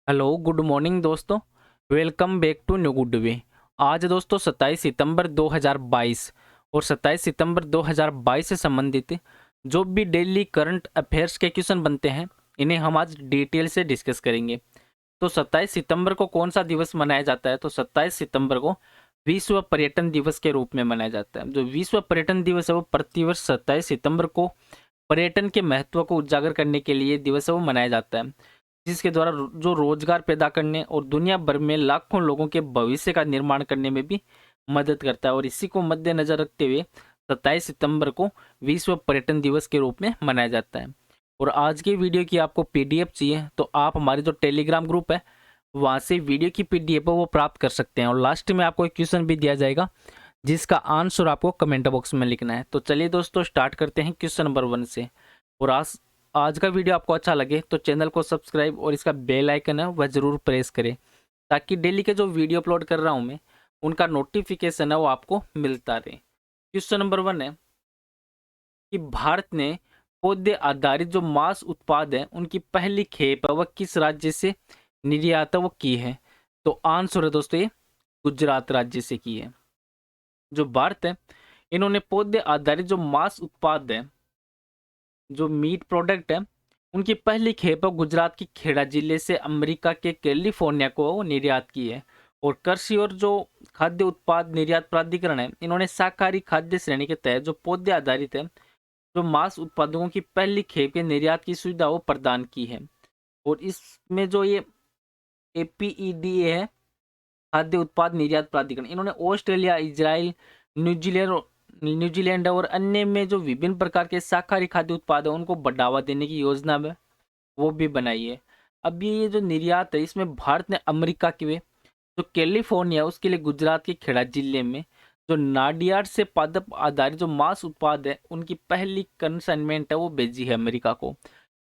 Hello good morning दोस्तों। Welcome back to new good way. आज दोस्तों 27 सितंबर 2022 और 27 सितंबर 2022 से संबंधित जो भी डेली करंट अफेयर्स के क्वेश्चन बनते हैं इन्हें हम आज डिटेल से डिस्कस करेंगे। तो 27 सितंबर को कौन सा दिवस मनाया जाता है? तो 27 सितंबर को विश्व पर्यटन दिवस के रूप में मनाया जाता है। जो विश्व पर्यटन दिवस है वो प्रतिवर्ष 27 सितंबर को पर्यटन के महत्व को उजागर करने के लिए दिवस है वो मनाया जाता है, जिसके द्वारा जो रोजगार पैदा करने और दुनिया भर में लाखों लोगों के भविष्य का निर्माण करने में भी मदद करता है। और इसी को मद्देनजर रखते हुए 27 सितंबर को विश्व पर्यटन दिवस के रूप में मनाया जाता है। और आज की वीडियो की आपको पीडीएफ चाहिए तो आप हमारे जो टेलीग्राम ग्रुप है वहां से वीडियो की पीडीएफ है वो प्राप्त कर सकते हैं। और लास्ट में आपको एक क्वेश्चन भी दिया जाएगा जिसका आंसर आपको कमेंट बॉक्स में लिखना है। तो चलिए दोस्तों स्टार्ट करते हैं क्वेश्चन नंबर 1 से। और आज का वीडियो आपको अच्छा लगे तो चैनल को सब्सक्राइब और इसका बेल आइकन है वह जरूर प्रेस करें, ताकि डेली के जो वीडियो अपलोड कर रहा हूं मैं उनका नोटिफिकेशन है वो आपको मिलता रहे। क्वेश्चन नंबर 1 है कि भारत ने पौधे आधारित जो मांस उत्पाद है उनकी पहली खेप है वह किस राज्य से निर्यात है वो की है? तो आंसर है दोस्तों ये गुजरात राज्य से की है। जो भारत है इन्होंने पौधे आधारित जो मांस उत्पाद है, जो मीट प्रोडक्ट है, उनकी पहली खेप गुजरात की खेड़ा जिले से अमेरिका के कैलिफोर्निया को निर्यात की है। और कृषि और जो खाद्य उत्पाद निर्यात प्राधिकरण है इन्होंने शाकाहारी खाद्य श्रेणी के तहत जो पौधे आधारित है जो मांस उत्पादकों की पहली खेप के निर्यात की सुविधा वो प्रदान की है। और इसमें जो ये APEDA है, खाद्य उत्पाद निर्यात प्राधिकरण, इन्होंने ऑस्ट्रेलिया, इजराइल, न्यूजीलैंड और अन्य में जो विभिन्न प्रकार के शाकाहारी खाद्य उत्पाद है उनको बढ़ावा देने की योजना में वो भी बनाई है। अब ये जो निर्यात है इसमें भारत ने अमेरिका के जो कैलिफोर्निया उसके लिए गुजरात के खेड़ा जिले में जो नाडियाड से पादप आधारित जो मांस उत्पाद है उनकी पहली कंसाइनमेंट है वो भेजी है अमेरिका को।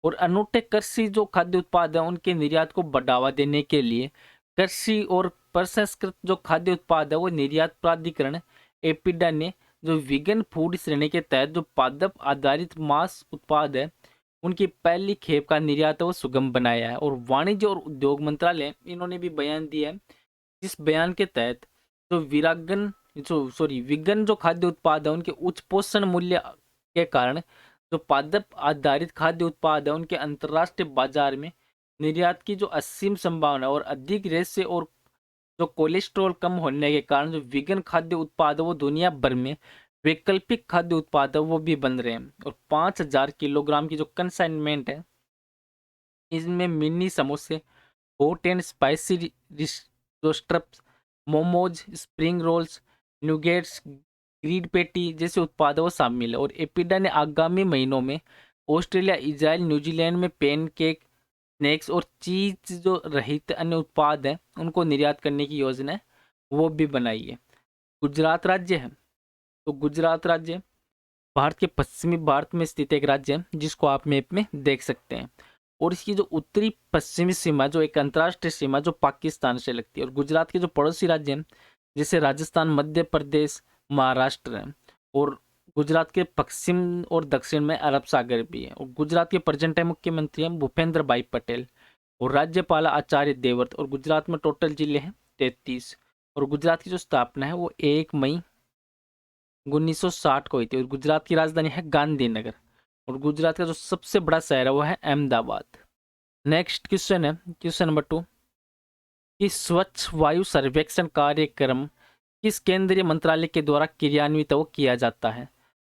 और अनूठे कृषि जो खाद्य उत्पाद है उनके निर्यात को बढ़ावा देने के लिए कृषि और प्रसंस्कृत जो खाद्य उत्पाद है वो निर्यात प्राधिकरण एपिडा ने जो विगन फूड श्रेणी के तहत जो पादप आधारित मांस उत्पाद है उनकी पहली खेप का निर्यात है वो सुगम बनाया है। और वाणिज्य और उद्योग मंत्रालय इन्होंने भी बयान दिया है, जिस बयान के तहत जो विगन जो खाद्य उत्पाद है उनके उच्च पोषण मूल्य के कारण जो पादप आधारित खाद्य उत्पाद है उनके अंतर्राष्ट्रीय बाजार में निर्यात की जो असीम संभावना और अधिक रेशे और जो कोलेस्ट्रॉल कम होने के कारण जो विगन खाद्य उत्पाद है वो दुनिया भर में वैकल्पिक खाद्य उत्पाद है वो भी बन रहे हैं। और 5000 किलोग्राम की जो कंसाइनमेंट है इसमें मिनी समोसे, हॉट एंड स्पाइसी जो स्ट्रप्स, मोमोज, स्प्रिंग रोल्स, न्यूगेट्स, ग्रीड पेटी जैसे उत्पाद वो शामिल है। और एपिडा ने आगामी महीनों में ऑस्ट्रेलिया, इजराइल, न्यूजीलैंड में पेन केक, स्नैक्स और चीज जो रहित अन्य उत्पाद हैं उनको निर्यात करने की योजना है वो भी बनाई है। गुजरात राज्य है, तो गुजरात राज्य भारत के पश्चिमी भारत में स्थित एक राज्य है जिसको आप मैप में देख सकते हैं। और इसकी जो उत्तरी पश्चिमी सीमा जो एक अंतर्राष्ट्रीय सीमा जो पाकिस्तान से लगती है। और गुजरात के जो पड़ोसी राज्य हैं जैसे राजस्थान, मध्य प्रदेश, महाराष्ट्र है। और गुजरात के पश्चिम और दक्षिण में अरब सागर भी है। और गुजरात के प्रेजेंट टाइम मुख्यमंत्री हैं भूपेंद्र भाई पटेल और राज्यपाल आचार्य देवव्रत। और गुजरात में टोटल जिले हैं 33। और गुजरात की जो स्थापना है वो 1 मई 1960 को हुई थी। और गुजरात की राजधानी है गांधीनगर। और गुजरात का जो सबसे बड़ा शहर है वो है अहमदाबाद। नेक्स्ट क्वेश्चन है क्वेश्चन नंबर 2 कि स्वच्छ वायु सर्वेक्षण कार्यक्रम किस केंद्रीय मंत्रालय के द्वारा क्रियान्वित वो किया जाता है?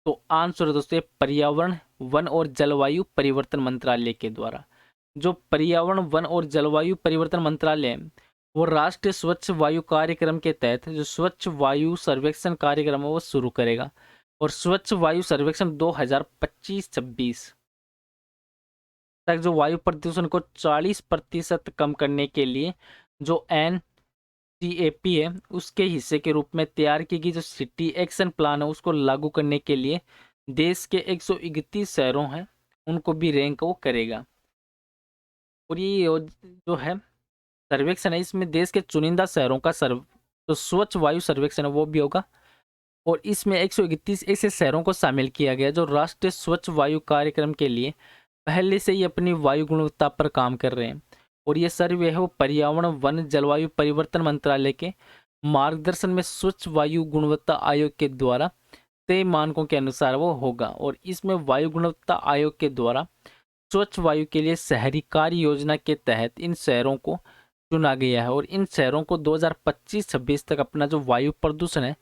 तो आंसर है दोस्तों पर्यावरण, वन और जलवायु परिवर्तन मंत्रालय के द्वारा। जो पर्यावरण, वन और जलवायु परिवर्तन मंत्रालय है वो राष्ट्रीय स्वच्छ वायु कार्यक्रम के तहत जो स्वच्छ वायु सर्वेक्षण कार्यक्रम है वो शुरू करेगा। और स्वच्छ वायु सर्वेक्षण 2025-26 तक जो वायु प्रदूषण को 40% कम करने के लिए जो NCAP है उसके हिस्से के रूप में तैयार की गई जो सिटी एक्शन प्लान है उसको लागू करने के लिए देश के 131 शहरों हैं उनको भी रैंक वो करेगा। और ये जो है सर्वेक्षण है इसमें देश के चुनिंदा शहरों का जो स्वच्छ वायु सर्वेक्षण है वो भी होगा। और इसमें 131 ऐसे शहरों को शामिल किया गया जो राष्ट्रीय स्वच्छ वायु कार्यक्रम के लिए पहले से ही अपनी वायु गुणवत्ता पर काम कर रहे हैं। और ये सर्वे है वो पर्यावरण वन जलवायु परिवर्तन मंत्रालय के मार्गदर्शन में स्वच्छ वायु गुणवत्ता आयोग के द्वारा तय मानकों के अनुसार वो होगा। और इसमें वायु गुणवत्ता आयोग के द्वारा स्वच्छ वायु के लिए शहरी कार्य योजना के तहत इन शहरों को चुना गया है और इन शहरों को 2025-26 तक अपना जो वायु प्रदूषण है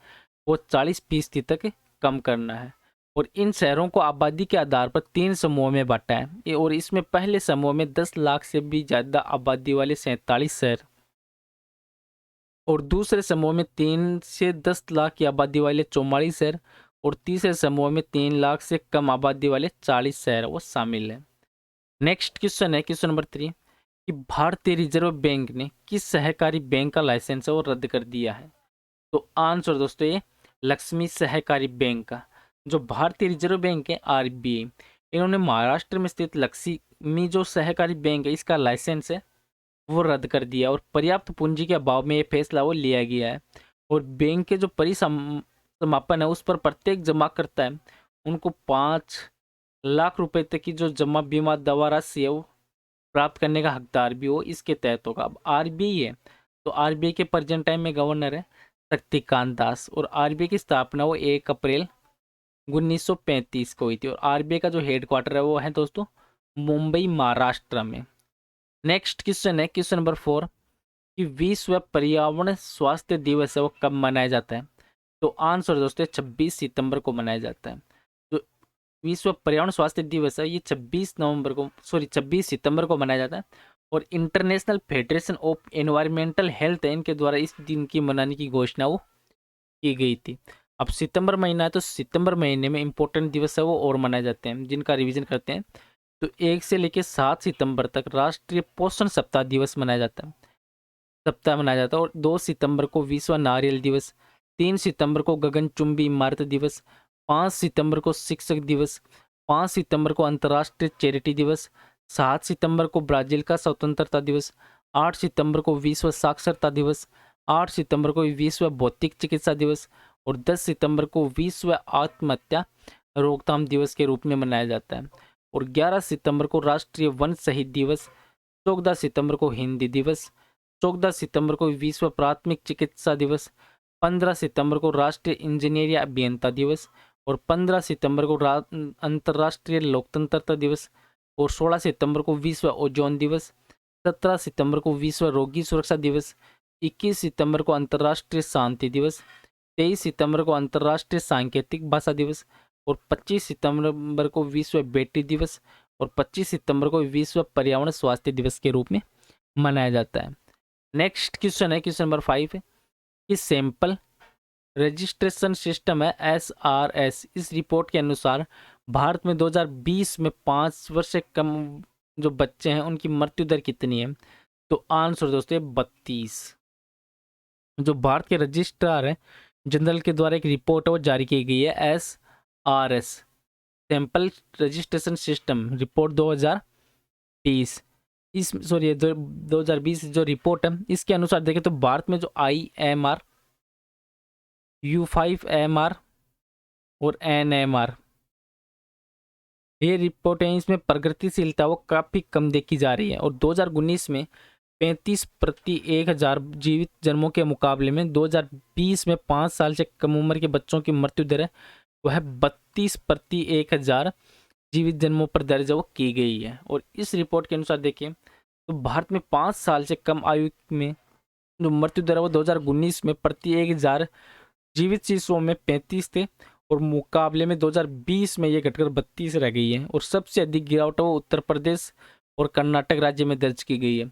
वो 40% तक कम करना है। और इन शहरों को आबादी के आधार पर 3 समूहों में बांटा है और इसमें पहले समूह में 10 लाख से भी ज़्यादा आबादी वाले 47 शहर और दूसरे समूह में 3 से 10 लाख की आबादी वाले 44 शहर और तीसरे समूह में 3 लाख से कम आबादी वाले 40 शहर वो शामिल है। नेक्स्ट क्वेश्चन है क्वेश्चन नंबर 3 कि भारतीय रिजर्व बैंक ने किस सहकारी बैंक का लाइसेंस है वो रद्द कर दिया है। तो आंसर दोस्तों ये लक्ष्मी सहकारी बैंक का। जो भारतीय रिजर्व बैंक है आरबीआई, इन्होंने महाराष्ट्र में स्थित लक्ष्मी जो सहकारी बैंक है इसका लाइसेंस है वो रद्द कर दिया और पर्याप्त पूंजी के अभाव में ये फैसला वो लिया गया है। और बैंक के जो परिसमापन है उस पर प्रत्येक जमा करता है उनको 5 लाख रुपए तक की जो जमा बीमा दवा राशि है वो प्राप्त करने का हकदार भी हो इसके तहत होगा। अब आरबीआई है तो आरबीआई के प्रेजेंट टाइम में गवर्नर है शक्तिकांत दास और आरबीआई की स्थापना वो 1 अप्रैल 1935 को हुई थी और आरबीआई का जो हेडक्वार्टर है वो है दोस्तों मुंबई महाराष्ट्र में। नेक्स्ट क्वेश्चन है क्वेश्चन नंबर 4 कि विश्व पर्यावरण स्वास्थ्य दिवस है वो कब मनाया जाता है। तो आंसर दोस्तों 26 सितंबर को मनाया जाता है। जो विश्व पर्यावरण स्वास्थ्य दिवस है ये 26 सितंबर को मनाया जाता है और international federation of environmental health है इनके द्वारा इस दिन की मनाने की घोषणा वो की गई थी। अब सितंबर महीना है तो सितंबर महीने में इंपॉर्टेंट दिवस है वो और मनाए जाते हैं जिनका रिवीजन करते हैं। तो 1 से लेकर 7 सितंबर तक राष्ट्रीय पोषण सप्ताह दिवस मनाया जाता है और 2 सितंबर को विश्व नारियल दिवस, 3 सितंबर को गगनचुंबी इमारत दिवस, 5 सितंबर को शिक्षक दिवस, 5 सितंबर को अंतर्राष्ट्रीय चैरिटी दिवस, 7 सितंबर को ब्राजील का स्वतंत्रता दिवस, 8 सितंबर को विश्व साक्षरता दिवस, 8 सितंबर को विश्व भौतिक चिकित्सा दिवस और 10 सितंबर को विश्व आत्महत्या रोकथाम दिवस के रूप में मनाया जाता है। और 11 सितंबर को राष्ट्रीय वन शहीद दिवस, 14 सितंबर को हिंदी दिवस, 14 सितंबर को विश्व प्राथमिक चिकित्सा दिवस, 15 सितंबर को राष्ट्रीय इंजीनियरिंग अभियंता दिवस और 15 सितंबर को अंतर्राष्ट्रीय लोकतंत्रता दिवस और 16 सितंबर को विश्व ओजोन दिवस, 17 सितंबर को विश्व रोगी सुरक्षा दिवस, 21 सितंबर को अंतर्राष्ट्रीय शांति दिवस, 23 सितंबर को अंतर्राष्ट्रीय सांकेतिक भाषा दिवस और 25 सितंबर को विश्व बेटी दिवस और 25 सितंबर को विश्व पर्यावरण स्वास्थ्य दिवस के रूप में मनाया जाता है। नेक्स्ट क्वेश्चन है क्वेश्चन नंबर 5 है कि सैंपल रजिस्ट्रेशन सिस्टम है SRS, इस रिपोर्ट के अनुसार भारत में 2020 में 5 वर्ष से कम जो बच्चे हैं उनकी मृत्यु दर कितनी है। तो आंसर दोस्तों 32। जो भारत के रजिस्ट्रार है जनरल के द्वारा एक रिपोर्ट है वो जारी की गई है SRS sample registration system report 2020 2020 जो रिपोर्ट है इसके अनुसार देखें तो भारत में जो IMR U5MR और NMR ये रिपोर्ट है इसमें प्रगतिशीलता वो काफ़ी कम देखी जा रही है और 2019 में 35 प्रति 1000 जीवित जन्मों के मुकाबले में 2020 में 5 साल से कम उम्र के बच्चों की मृत्यु दर है वह 32 प्रति 1000 जीवित जन्मों पर दर्ज वो की गई है। और इस रिपोर्ट के अनुसार देखिए तो भारत में 5 साल से कम आयु में जो मृत्यु दर है वो 2019 में प्रति 1000 जीवित शिशुओं में 35 थे और मुकाबले में 2020 में ये घटकर 32 रह गई है। और सबसे अधिक गिरावट वो उत्तर प्रदेश और कर्नाटक राज्य में दर्ज की गई है।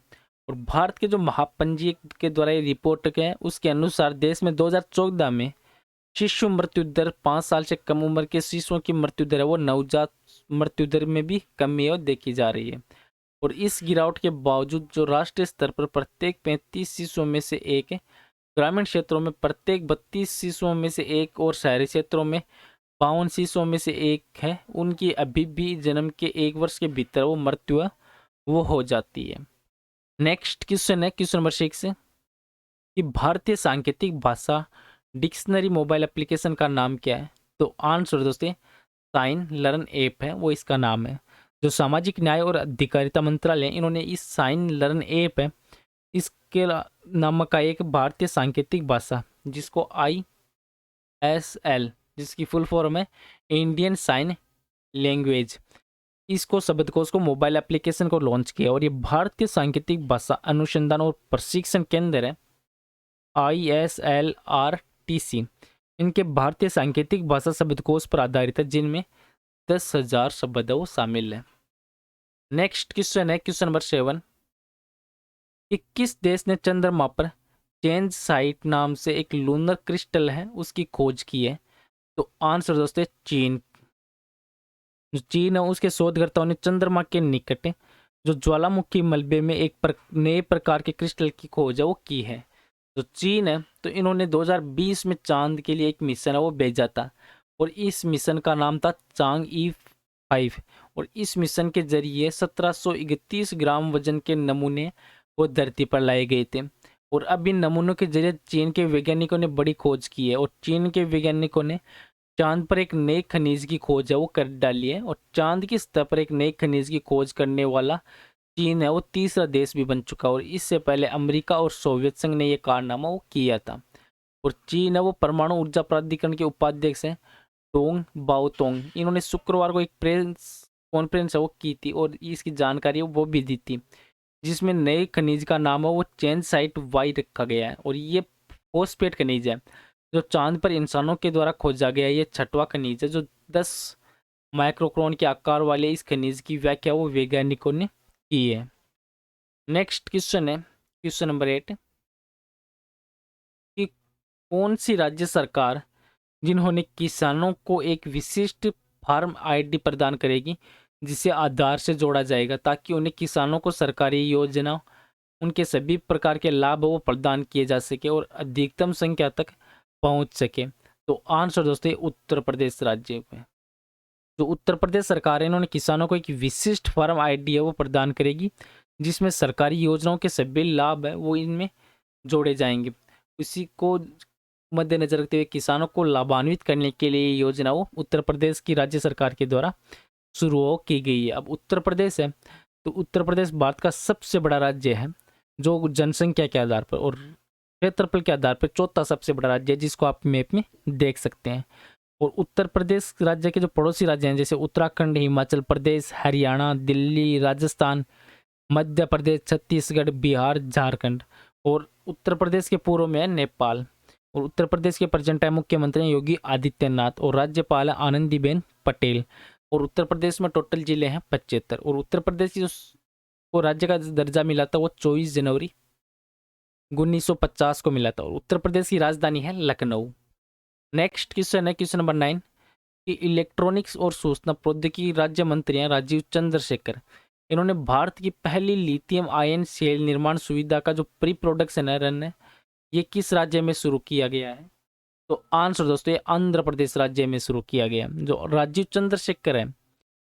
और भारत के जो महापंजीयक के द्वारा ये रिपोर्ट है उसके अनुसार देश में 2014 में शिशु मृत्यु दर 5 साल से कम उम्र के शिशुओं की मृत्यु दर है वो नवजात मृत्यु दर में भी कमी है देखी जा रही है। और इस गिरावट के बावजूद जो राष्ट्रीय स्तर पर प्रत्येक 35 शिशुओं में से एक है, ग्रामीण क्षेत्रों में प्रत्येक 32 शिशुओं में से एक और शहरी क्षेत्रों में 52 शिशुओं में से एक है, उनकी अभी भी जन्म के 1 वर्ष के भीतर वो मृत्यु वो हो जाती है। नेक्स्ट क्वेश्चन है क्वेश्चन नंबर 6 है कि भारतीय सांकेतिक भाषा डिक्शनरी मोबाइल एप्लीकेशन का नाम क्या है। तो आंसर दोस्तों साइन लर्न ऐप है वो इसका नाम है। जो सामाजिक न्याय और अधिकारिता मंत्रालय है, इन्होंने इस साइन लर्न ऐप है, इसके नामक का एक भारतीय सांकेतिक भाषा जिसको ISL, जिसकी फुल फॉर्म है इंडियन साइन लैंग्वेज, इसको शब्दकोश को मोबाइल एप्लीकेशन को लॉन्च किया। और ये भारतीय सांकेतिक भाषा अनुसंधान और प्रशिक्षण केंद्र है ISLRTC, इनके भारतीय सांकेतिक भाषा शब्दकोश पर आधारित है, जिनमें 10,000 शब्द शामिल है। नेक्स्ट क्वेश्चन है क्वेश्चन नंबर 7 कि किस देश ने चंद्रमा पर चेंज साइट नाम से एक लूनर क्रिस्टल है उसकी खोज की है? तो आंसर दोस्तों चीन। जो चीन है उसके शोधकर्ताओं ने चंद्रमा के निकट जो ज्वालामुखी मलबे में एक नए प्रकार के क्रिस्टल की खोज है वो की है। जो चीन है तो इन्होंने 2020 में चांद के लिए एक मिशन है वो भेजा था, और इस मिशन का नाम था चांग-E 5, और इस मिशन के जरिए 1731 ग्राम वजन के नमूने वो धरती पर लाए गए थे। और अब इन नमूनों के जरिए चीन के वैज्ञानिकों ने बड़ी खोज की है, और चीन के वैज्ञानिकों ने चांद पर एक नए खनिज की खोज है वो कर डाली है, और चांद की सतह पर एक नए खनिज की खोज करने वाला चीन है वो तीसरा देश भी बन चुका। और इससे पहले अमेरिका और सोवियत संघ ने यह कारनामा वो किया था। और चीन है वो परमाणु ऊर्जा प्राधिकरण के उपाध्यक्ष हैं टोंग बाओतोंग, इन्होंने शुक्रवार को एक प्रेस कॉन्फ्रेंस है वो की थी, और इसकी जानकारी वो भी दी थी, जिसमें नए खनिज का नाम है वो चैनसाइट वाई रखा गया है। और ये फोस्फेट खनिज है जो चांद पर इंसानों के द्वारा खोजा गया। ये छठवां खनिज है जो 10 माइक्रोक्रॉन के आकार वाले इस खनिज की व्याख्या वो वैज्ञानिकों ने की है। नेक्स्ट क्वेश्चन है क्वेश्चन नंबर 8 कि कौन सी राज्य सरकार जिन्होंने किसानों को एक विशिष्ट फार्म आईडी प्रदान करेगी जिसे आधार से जोड़ा जाएगा, ताकि उन्हें किसानों को सरकारी योजना उनके सभी प्रकार के लाभ वो प्रदान किए जा सके और अधिकतम संख्या तक पहुंच सके। तो आंसर दोस्तों उत्तर प्रदेश राज्य में। जो उत्तर प्रदेश सरकार है इन्होंने किसानों को एक विशिष्ट फार्म आईडी है वो प्रदान करेगी, जिसमें सरकारी योजनाओं के सभी लाभ है वो इनमें जोड़े जाएंगे। इसी को मद्देनजर रखते हुए किसानों को लाभान्वित करने के लिए योजना वो उत्तर प्रदेश की राज्य सरकार के द्वारा शुरू की गई है। अब उत्तर प्रदेश है तो उत्तर प्रदेश भारत का सबसे बड़ा राज्य है, जो जनसंख्या के आधार पर और क्षेत्रफल के आधार पर चौथा सबसे बड़ा राज्य है, जिसको आप मैप में देख सकते हैं। और उत्तर प्रदेश राज्य के जो पड़ोसी राज्य हैं जैसे उत्तराखंड, हिमाचल प्रदेश, हरियाणा, दिल्ली, राजस्थान, मध्य प्रदेश, छत्तीसगढ़, बिहार, झारखंड, और उत्तर प्रदेश के पूर्व में है नेपाल। और उत्तर प्रदेश के प्रेजेंट टाइम मुख्यमंत्री योगी आदित्यनाथ, और राज्यपाल है आनंदीबेन पटेल। और उत्तर प्रदेश में टोटल जिले हैं 75। और उत्तर प्रदेश की जो को राज्य का दर्जा मिला था वो 24 जनवरी 1950 को मिला था, और उत्तर प्रदेश की राजधानी है लखनऊ। नेक्स्ट क्वेश्चन है क्वेश्चन नंबर 9 कि इलेक्ट्रॉनिक्स और सूचना प्रौद्योगिकी राज्य मंत्री हैं राजीव चंद्रशेखर, इन्होंने भारत की पहली लिथियम आयन सेल निर्माण सुविधा का जो प्री प्रोडक्शन है रन है ये किस राज्य में शुरू किया गया है? तो आंसर दोस्तों ये आंध्र प्रदेश राज्य में शुरू किया गया। जो राजीव चंद्रशेखर है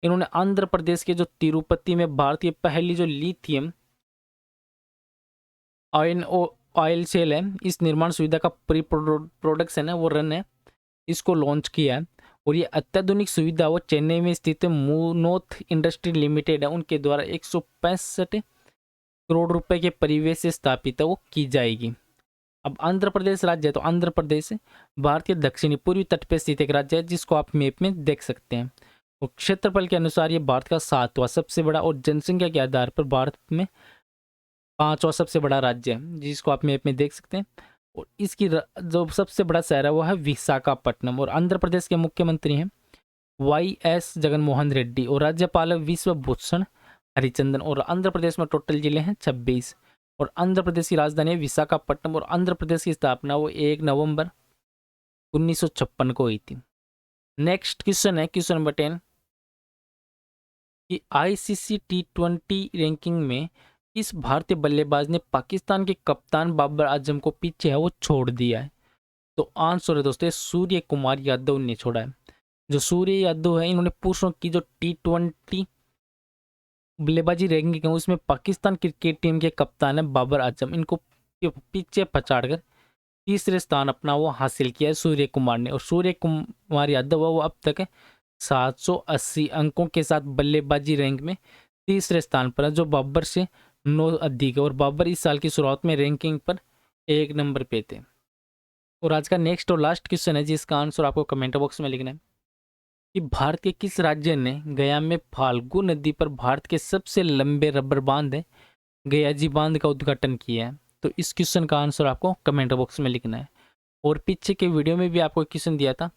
इन्होंने आंध्र प्रदेश के जो तिरुपति में भारत की पहली जो लिथियम आयन ऑयल सेल है इस निर्माण सुविधा का प्री प्रोडक्शन है वो रन है इसको लॉन्च किया है। और ये अत्याधुनिक सुविधा वो चेन्नई में स्थित मुनोथ इंडस्ट्री लिमिटेड है उनके द्वारा 165 करोड़ रुपए के परिवेश से स्थापित है वो की जाएगी। अब आंध्र प्रदेश राज्य है तो आंध्र प्रदेश भारत के दक्षिणी पूर्वी तट पर स्थित एक राज्य है जिसको आप मैप में देख सकते हैं। और क्षेत्रफल के अनुसार ये भारत का 7वां सबसे बड़ा और जनसंख्या के आधार पर भारत में 5वां सबसे बड़ा राज्य है जिसको आप मैप में देख सकते हैं। और इसकी जो सबसे बड़ा शहर है वो है विशाखापट्टनम। और आंध्र प्रदेश के मुख्यमंत्री हैं YS जगनमोहन रेड्डी, और राज्यपाल है विश्वभूषण हरिचंदन। और आंध्र प्रदेश में टोटल जिले हैं 26। और आंध्र प्रदेश की राजधानी है विशाखापट्टनम। और आंध्र प्रदेश की स्थापना वो 1 नवंबर 1956 को हुई थी। नेक्स्ट क्वेश्चन है क्वेश्चन नंबर 10 कि ICC T20 रैंकिंग में इस भारतीय बल्लेबाज ने पाकिस्तान के कप्तान बाबर आजम को पीछे है वो छोड़ दिया है? तो आंसर है दोस्तों सूर्य कुमार यादव ने छोड़ा है। जो सूर्य यादव है इन्होंने पुरुषों की जो T20 बल्लेबाजी रैंकिंग है उसमें पाकिस्तान क्रिकेट टीम के कप्तान है बाबर आजम, इनको पीछे पछाड़कर तीसरे स्थान अपना वो हासिल किया है सूर्य कुमार ने। और सूर्य कुमार यादव वो अब तक 780 अंकों के साथ बल्लेबाजी रैंक में तीसरे स्थान पर है, जो बाबर से 9 अधिक है। और बाबर इस साल की शुरुआत में रैंकिंग पर 1 नंबर पे थे। और आज का नेक्स्ट और लास्ट क्वेश्चन है जिसका आंसर आपको कमेंट बॉक्स में लिखना है कि भारत के किस राज्य ने गया में फाल्गु नदी पर भारत के सबसे लंबे रबर बांध है गयाजी बांध का उद्घाटन किया है। तो इस क्वेश्चन का आंसर आपको कमेंट बॉक्स में लिखना है। और पीछे के वीडियो में भी आपको क्वेश्चन दिया था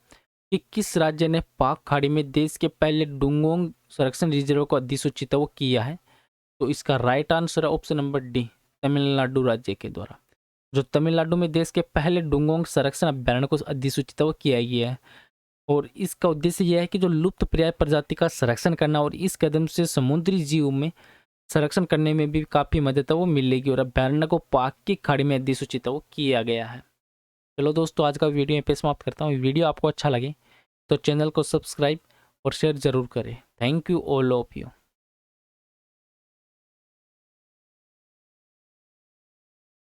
कि किस राज्य ने पाक खाड़ी में देश के पहले डुंगोंग संरक्षण रिजर्व को अधिसूचित वो किया है। तो इसका राइट आंसर है ऑप्शन नंबर डी, तमिलनाडु राज्य के द्वारा। जो तमिलनाडु में देश के पहले डुंगोंग संरक्षण अभ्यारण्य को अधिसूचित वो किया गया है। और इसका उद्देश्य यह है कि जो लुप्त प्राय प्रजाति का संरक्षण करना, और इस कदम से समुद्री जीव में संरक्षण करने में भी काफ़ी मदद है वो मिलेगी। और अभ्यारण्य को पाक की खाड़ी में अधिसूचित वो किया गया है। चलो दोस्तों, आज का वीडियो यहीं पे समाप्त करता हूँ। वीडियो आपको अच्छा लगे तो चैनल को सब्सक्राइब और शेयर जरूर करें। Thank you all of you.